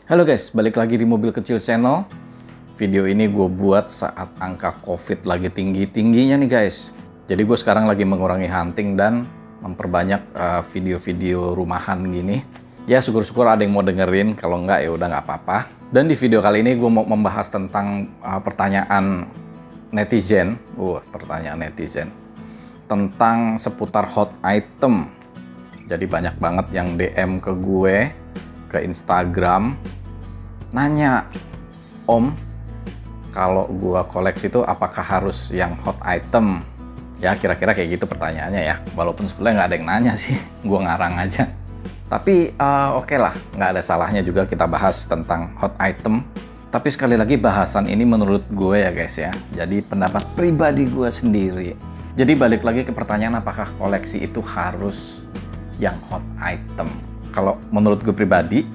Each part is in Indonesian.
Halo guys, balik lagi di Mobil Kecil Channel. Video ini gue buat saat angka COVID lagi tinggi-tingginya nih guys. Jadi gue sekarang lagi mengurangi hunting dan memperbanyak video-video rumahan gini. Ya syukur-syukur ada yang mau dengerin, kalau enggak ya udah nggak apa-apa. Dan di video kali ini gue mau membahas tentang pertanyaan netizen. Pertanyaan netizen tentang seputar hot item. Jadi banyak banget yang DM ke gue, ke Instagram, nanya, Om, kalau gua koleksi itu apakah harus yang hot item? Ya kira-kira kayak gitu pertanyaannya ya. Walaupun sebenarnya nggak ada yang nanya sih, gua ngarang aja. Tapi oke lah, nggak ada salahnya juga kita bahas tentang hot item. Tapi sekali lagi bahasan ini menurut gue ya guys ya. Jadi pendapat pribadi gue sendiri. Jadi balik lagi ke pertanyaan apakah koleksi itu harus yang hot item? Kalau menurut gue pribadi,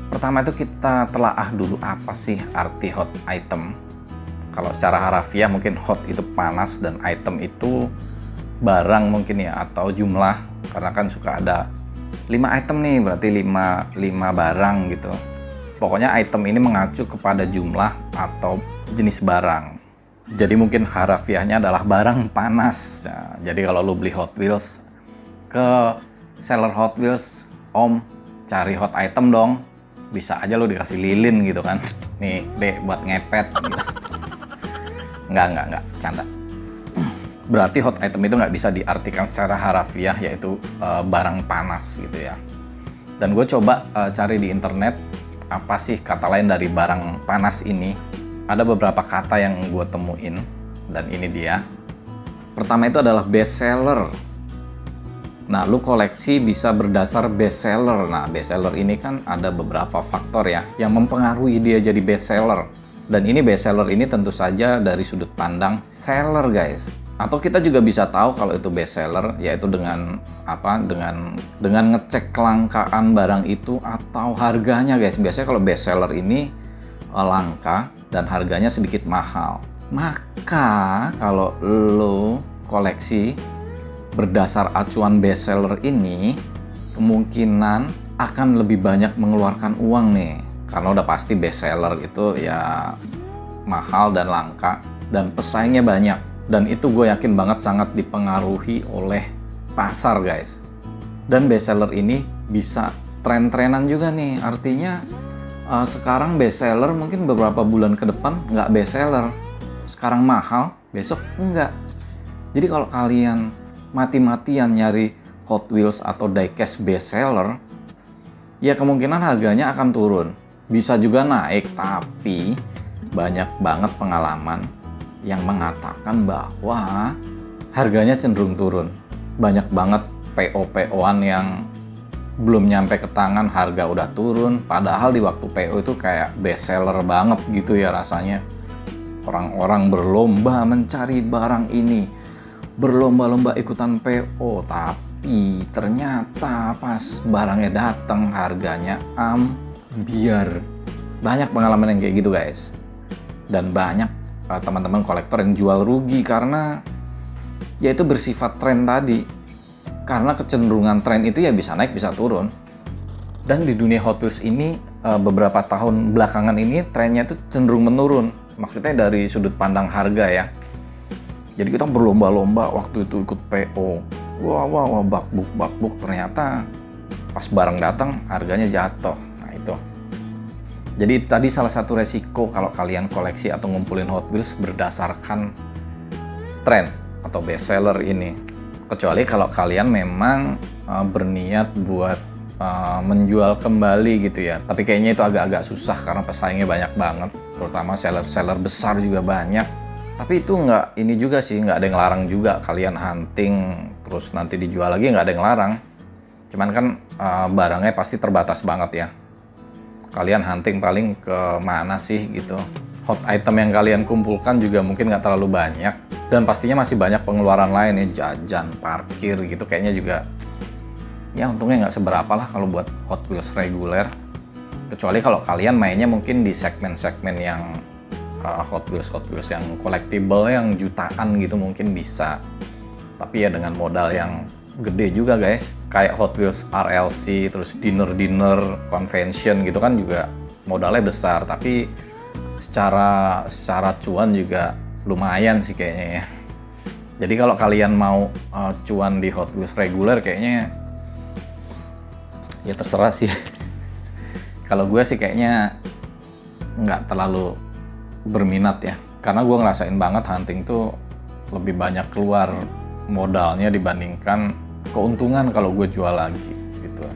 pertama itu kita telaah dulu apa sih arti hot item. Kalau secara harafiah mungkin hot itu panas dan item itu barang mungkin ya, atau jumlah. Karena kan suka ada 5 item nih, berarti 5 barang gitu. Pokoknya item ini mengacu kepada jumlah atau jenis barang. Jadi mungkin harafiahnya adalah barang panas. Nah, jadi kalau lu beli Hot Wheels ke seller Hot Wheels, Om cari hot item dong, bisa aja lo dikasih lilin gitu kan, nih deh buat ngepet gitu. Enggak, canda. Berarti hot item itu nggak bisa diartikan secara harafiah, yaitu barang panas gitu ya. Dan gue coba cari di internet apa sih kata lain dari barang panas ini. Ada beberapa kata yang gue temuin dan ini dia. Pertama itu adalah best seller. Nah, lu koleksi bisa berdasar best seller. Nah, best seller ini kan ada beberapa faktor ya yang mempengaruhi dia jadi best seller. Dan ini best seller ini tentu saja dari sudut pandang seller, guys. Atau kita juga bisa tahu kalau itu best seller yaitu dengan apa? Dengan ngecek kelangkaan barang itu atau harganya, guys. Biasanya kalau best seller ini langka dan harganya sedikit mahal. Maka kalau lu koleksi berdasar acuan bestseller ini, kemungkinan akan lebih banyak mengeluarkan uang nih. Karena udah pasti bestseller itu ya mahal dan langka dan pesaingnya banyak. Dan itu gue yakin banget sangat dipengaruhi oleh pasar, guys. Dan bestseller ini bisa tren-trenan juga nih. Artinya sekarang bestseller mungkin beberapa bulan ke depan nggak bestseller. Sekarang mahal, besok enggak. Jadi kalau kalian mati-matian nyari Hot Wheels atau diecast bestseller, ya kemungkinan harganya akan turun. Bisa juga naik, tapi banyak banget pengalaman yang mengatakan bahwa harganya cenderung turun. Banyak banget PO-PO-an yang belum nyampe ke tangan harga udah turun, padahal di waktu PO itu kayak bestseller banget gitu ya rasanya. Orang-orang berlomba mencari barang ini, berlomba-lomba ikutan PO, tapi ternyata pas barangnya datang harganya ambiar. Banyak pengalaman yang kayak gitu, guys. Dan banyak teman-teman kolektor yang jual rugi karena ya itu bersifat tren tadi. Karena kecenderungan tren itu ya bisa naik bisa turun. Dan di dunia Hot Wheels ini beberapa tahun belakangan ini trennya itu cenderung menurun. Maksudnya dari sudut pandang harga ya. Jadi kita berlomba-lomba waktu itu ikut PO. Wah, bakbuk. Ternyata pas barang datang harganya jatuh. Nah itu. Jadi itu tadi salah satu resiko kalau kalian koleksi atau ngumpulin Hot Wheels berdasarkan tren atau best seller ini. Kecuali kalau kalian memang berniat buat menjual kembali gitu ya. Tapi kayaknya itu agak-agak susah karena pesaingnya banyak banget. Terutama seller-seller besar juga banyak. Tapi itu nggak ini juga sih, nggak ada yang larang juga kalian hunting terus nanti dijual lagi, nggak ada yang larang. Cuman kan barangnya pasti terbatas banget ya. Kalian hunting paling ke mana sih gitu. Hot item yang kalian kumpulkan juga mungkin nggak terlalu banyak. Dan pastinya masih banyak pengeluaran lain ya, jajan, parkir gitu. Kayaknya juga ya untungnya nggak seberapa lah kalau buat Hot Wheels reguler. Kecuali kalau kalian mainnya mungkin di segmen-segmen yang Hot Wheels yang collectible yang jutaan gitu mungkin bisa. Tapi ya dengan modal yang gede juga, guys. kayak Hot Wheels RLC, terus dinner convention gitu kan juga modalnya besar, tapi secara cuan juga lumayan sih kayaknya ya. Jadi kalau kalian mau cuan di Hot Wheels reguler kayaknya ya terserah sih. Kalau gue sih kayaknya nggak terlalu berminat ya, karena gue ngerasain banget hunting tuh lebih banyak keluar modalnya dibandingkan keuntungan kalau gue jual lagi gitu.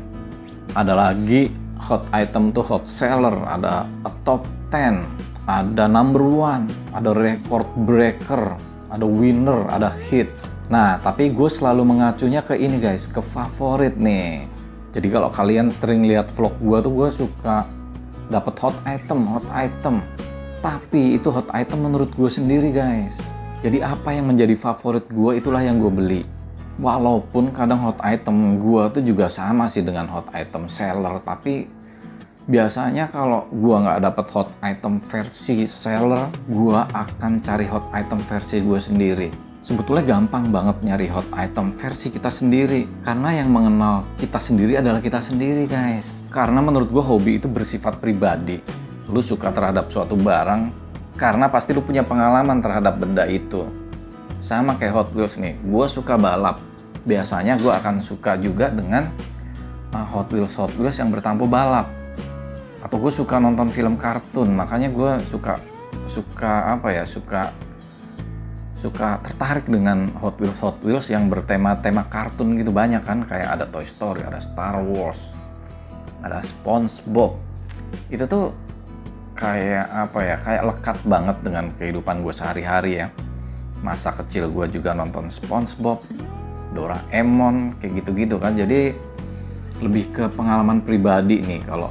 Ada lagi hot item tuh hot seller, ada a top 10, ada number 1, ada record breaker, ada winner, ada hit. Nah, tapi gue selalu mengacunya ke ini guys, ke favorit nih. Jadi kalau kalian sering lihat vlog gue tuh, gue suka dapat hot item. Tapi itu hot item menurut gue sendiri guys. Jadi apa yang menjadi favorit gue itulah yang gue beli. Walaupun kadang hot item gue tuh juga sama sih dengan hot item seller, tapi biasanya kalau gue nggak dapet hot item versi seller, gue akan cari hot item versi gue sendiri. Sebetulnya gampang banget nyari hot item versi kita sendiri, karena yang mengenal kita sendiri adalah kita sendiri guys. Karena menurut gue hobi itu bersifat pribadi. Lu suka terhadap suatu barang karena pasti lu punya pengalaman terhadap benda itu. Sama kayak Hot Wheels nih, gue suka balap. Biasanya gue akan suka juga dengan Hot Wheels yang bertampu balap. Atau gue suka nonton film kartun, makanya gue suka tertarik dengan Hot Wheels yang bertema kartun gitu, banyak kan, kayak ada Toy Story, ada Star Wars, ada SpongeBob. Itu tuh kayak kayak lekat banget dengan kehidupan gue sehari-hari ya. Masa kecil gue juga nonton SpongeBob, Doraemon, kayak gitu-gitu kan. Jadi lebih ke pengalaman pribadi nih kalau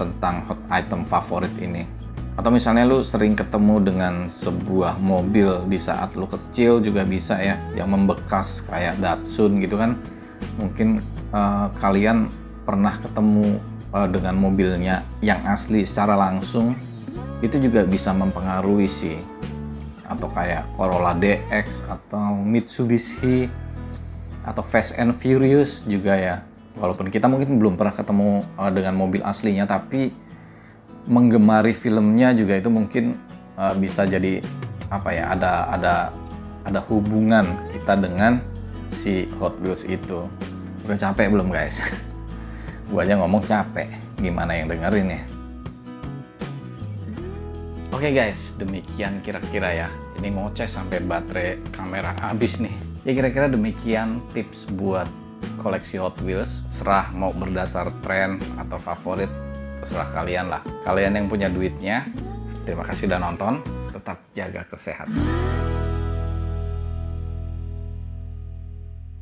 tentang hot item favorit ini. Atau misalnya lu sering ketemu dengan sebuah mobil di saat lu kecil juga bisa ya, yang membekas kayak Datsun gitu kan. Mungkin kalian pernah ketemu dengan mobilnya yang asli secara langsung, itu juga bisa mempengaruhi sih. Atau kayak Corolla DX atau Mitsubishi atau Fast and Furious juga ya. Walaupun kita mungkin belum pernah ketemu dengan mobil aslinya, tapi menggemari filmnya juga itu mungkin bisa jadi ada hubungan kita dengan si Hot Wheels itu. Udah capek belum guys? Gua aja ngomong capek, gimana yang dengerin ya? Oke guys, demikian kira-kira ya. Ini ngoceh sampai baterai kamera habis nih. Ya kira-kira demikian tips buat koleksi Hot Wheels. Serah mau berdasar tren atau favorit, terserah kalian lah. Kalian yang punya duitnya, terima kasih udah nonton. Tetap jaga kesehatan.